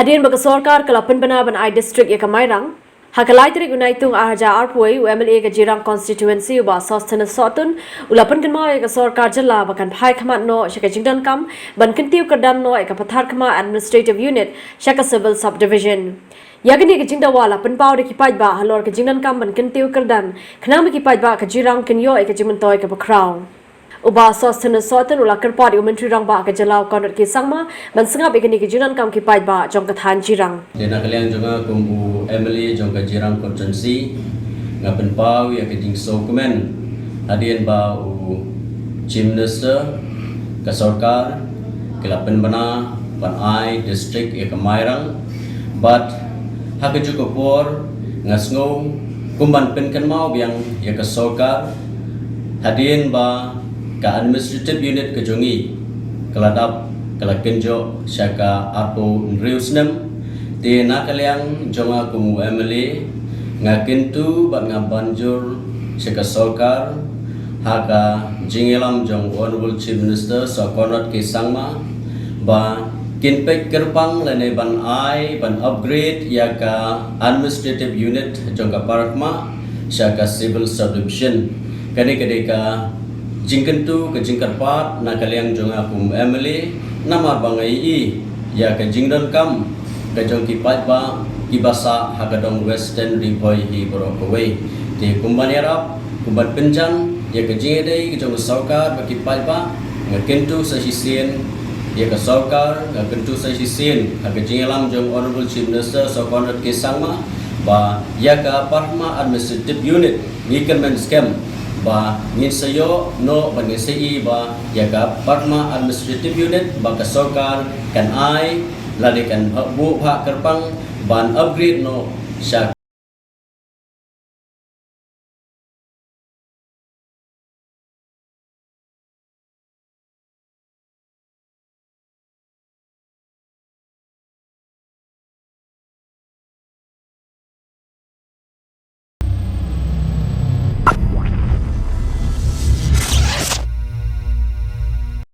Hadirin bagi sorkar kelapan benaban I district ya kamairang. Hakalai terik unaitung ahaja arpoi UMLA ke jirang constituency uba sostena sotun ulapan kenma ya sorkar jela bakan phai khamat no shaka jingdan kam ban kentiu kedam no ya pathar khama administrative unit shaka civil subdivision. Yagani ke jingda wala penpau de kipai ba halor ke jingdan kam ban kentiu kedam khnam kipai ba ke jirang kenyo ya ke jimentoi ke bakrau. Uba sostena sotun ula kerpadi menteri rang ba ke jelau konot ki sangma ban sengap ikani ke jinan kam kipai ba jong kathan jirang. Dena kalian juga kumbu Emily jong ke jirang konsensi ngapen pau ya ke jing so kemen hadian ba u chief minister ke sorkar ke lapen bana ban I district ya ke mairang but hak juga por ngasngau kumban penken mau yang ya ke sorkar hadian ba ka administrative unit ke jongi keladap kelakenjo syaka apo nriusnem di nakaliang jonga kumu Emily ngakintu bat ngabanjur syaka sorkar haka jingelam jong honorable chief minister sokonot ke sangma ba kinpek kerpang lene ban I ban upgrade ya ka administrative unit jong ka parakma syaka civil subdivision kade ka jingkentu ke jingkarpat na kaliang jong akum Emily nama bangai I ya ke jingdon kam ke jong kipat ba kibasa hagadong western riboy hi borokowei ti kumbani arab kumbat penjan ya ke jingedei ke jong saukar ba kipat ba ngakentu sa sisien ya ke saukar ngakentu sa sisien ha ke jingelam jong honorable chief minister sokonot ke sangma ba ya ka parma administrative unit weekend men scam ba ngin sayo no bangin sei ba yaga parma administrative unit ba ka sorkar kan ai ladikan bu ha kerpang ban upgrade no syak